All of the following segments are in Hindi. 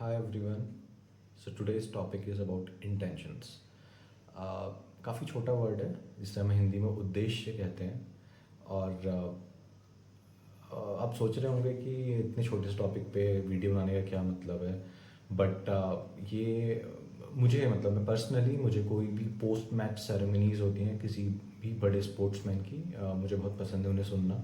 Hi everyone. So today's topic is about intentions. काफ़ी छोटा वर्ड है जिसे हम हिंदी में उद्देश्य कहते हैं और आप सोच रहे होंगे कि इतने छोटे से टॉपिक पे वीडियो बनाने का क्या मतलब है। बट ये मुझे मतलब मैं पर्सनली मुझे कोई भी पोस्ट मैच सेरेमनीज़ होती हैं किसी भी बड़े स्पोर्ट्समैन की, मुझे बहुत पसंद है उन्हें सुनना।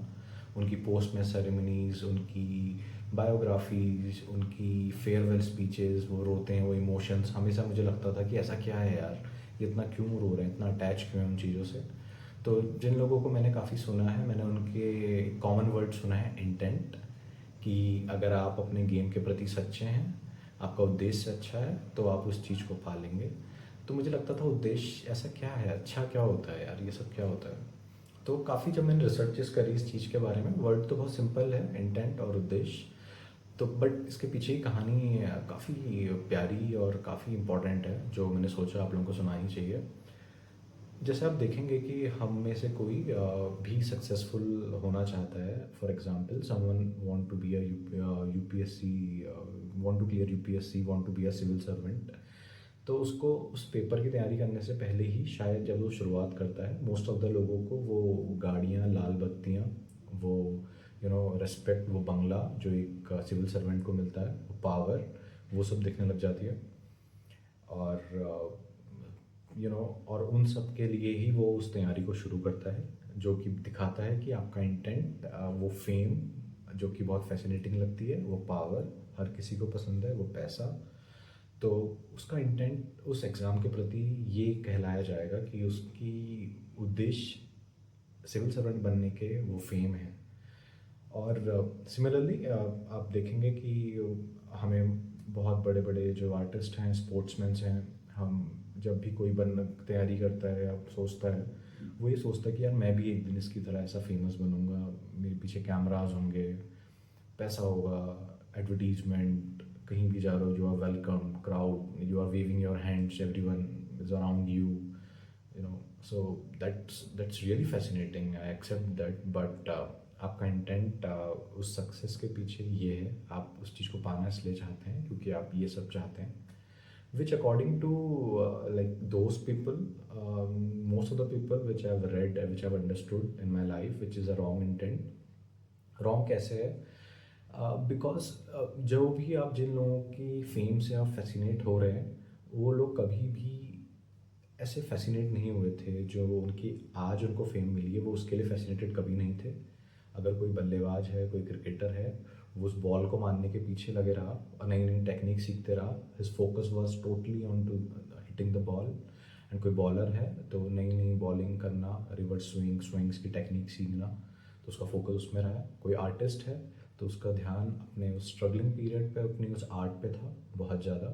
उनकी पोस्ट मैच सेरेमनीज़, उनकी बायोग्राफीज, उनकी फेयरवेल स्पीचेस, वो रोते हैं, वो इमोशंस, हमेशा मुझे लगता था कि ऐसा क्या है यार, ये इतना क्यों रो रहे हैं, इतना अटैच क्यों है उन चीज़ों से। तो जिन लोगों को मैंने काफ़ी सुना है, मैंने उनके कॉमन वर्ड सुना है इंटेंट, कि अगर आप अपने गेम के प्रति सच्चे हैं, आपका उद्देश्य अच्छा है, तो आप उस चीज़ को पालेंगे। तो मुझे लगता था उद्देश्य ऐसा क्या है, अच्छा क्या होता है यार, ये सब क्या होता है। तो काफ़ी जब मैंने रिसर्चेस करी इस चीज़ के बारे में, वर्ड तो बहुत सिंपल है, इंटेंट और उद्देश्य। तो बट इसके पीछे की कहानी काफ़ी प्यारी और काफ़ी इम्पोर्टेंट है, जो मैंने सोचा आप लोगों को सुनानी चाहिए। जैसे आप देखेंगे कि हम में से कोई भी सक्सेसफुल होना चाहता है। For example, someone want to be a UPSC, want to clear UPSC, want to be a civil servant. तो उसको उस पेपर की तैयारी करने से पहले ही शायद जब वो शुरुआत करता है, मोस्ट ऑफ द लोगों को वो गाड़ियाँ, लाल बत्तियाँ, वो रेस्पेक्ट, वो बंगला जो एक सिविल सर्वेंट को मिलता है, वो पावर, वो सब दिखने लग जाती है। और और उन सब के लिए ही वो उस तैयारी को शुरू करता है, जो कि दिखाता है कि आपका इंटेंट, वो फेम जो कि बहुत फैसिनेटिंग लगती है, वो पावर हर किसी को पसंद है, वो पैसा। तो उसका इंटेंट उस एग्ज़ाम के प्रति ये कहलाया जाएगा कि उसकी उद्देश्य सिविल सर्वेंट बनने के वो फेम है। और सिमिलरली आप देखेंगे कि हमें बहुत बड़े बड़े जो आर्टिस्ट हैं, स्पोर्ट्समैन हैं, हम जब भी कोई बन तैयारी करता है या सोचता है, वो ये सोचता है कि यार मैं भी एक दिन इसकी तरह ऐसा फेमस बनूंगा, मेरे पीछे कैमराज होंगे, पैसा होगा, एडवर्टीजमेंट, कहीं भी जा रहे हो, you are welcome, crowd, you are waving your hands, everyone is around you, so that's really fascinating, I accept that. But आपका इंटेंट उस सक्सेस के पीछे ये है, आप उस चीज़ को पाना इसलिए चाहते हैं क्योंकि आप ये सब चाहते हैं, which according to like those people, most of the people which I've read, which I've understood in my life, which is a wrong intent। wrong कैसे है? बिकॉज जो भी आप जिन लोगों की फेम से आप फैसिनेट हो रहे हैं, वो लोग कभी भी ऐसे फैसिनेट नहीं हुए थे जो उनकी आज उनको फेम मिली है, वो उसके लिए फैसिनेटेड कभी नहीं थे। अगर कोई बल्लेबाज है, कोई क्रिकेटर है, वो उस बॉल को मारने के पीछे लगे रहा और नई नई टेक्निक सीखते रहा, his focus was totally on to hitting the ball. And कोई बॉलर है तो नई नई बॉलिंग करना, रिवर्स स्विंग्स की टेक्निक सीखना, तो उसका फोकस उसमें रहा। कोई आर्टिस्ट है तो उसका ध्यान अपने उस स्ट्रगलिंग पीरियड पे, अपनी उस आर्ट पे था बहुत ज़्यादा,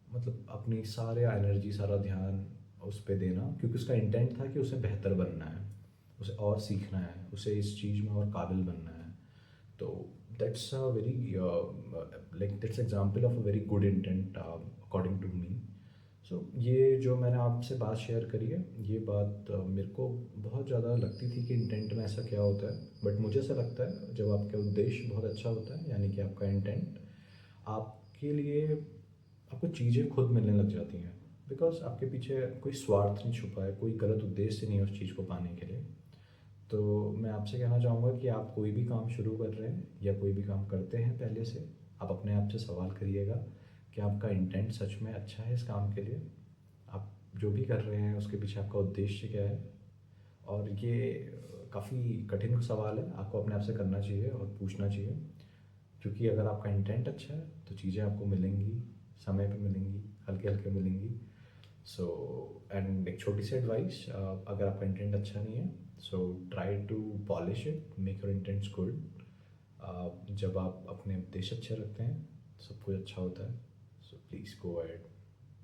मतलब अपनी सारे एनर्जी, सारा ध्यान उस पर देना, क्योंकि उसका इंटेंट था कि उसे बेहतर बनना है, उसे और सीखना है, उसे इस चीज़ में और काबिल बनना है। तो that's a very like that's example of a very good intent according to me. So ये जो मैंने आपसे बात शेयर करी है, ये बात मेरे को बहुत ज़्यादा लगती थी कि इंटेंट में ऐसा क्या होता है। बट मुझे ऐसा लगता है जब आपका उद्देश्य बहुत अच्छा होता है, यानी कि आपका इंटेंट, आपके लिए आपको चीज़ें खुद मिलने लग जाती हैं, बिकॉज आपके पीछे कोई स्वार्थ नहीं छुपा है, कोई गलत उद्देश्य नहीं है उस चीज़ को पाने के लिए। तो मैं आपसे कहना चाहूँगा कि आप कोई भी काम शुरू कर रहे हैं या कोई भी काम करते हैं, पहले से आप अपने आप से सवाल करिएगा कि आपका इंटेंट सच में अच्छा है इस काम के लिए, आप जो भी कर रहे हैं उसके पीछे आपका उद्देश्य क्या है। और ये काफ़ी कठिन सवाल है, आपको अपने आप से करना चाहिए और पूछना चाहिए, क्योंकि अगर आपका इंटेंट अच्छा है तो चीज़ें आपको मिलेंगी, समय पे मिलेंगी, हल्के हल्के मिलेंगी। सो एंड एक छोटी सी एडवाइस, अगर आपका इंटेंट अच्छा नहीं है, so try to polish it, make your intents good. जब आप अपने उद्देश्य अच्छे रखते हैं, सब कुछ अच्छा होता है। So please go ahead.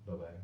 Bye bye.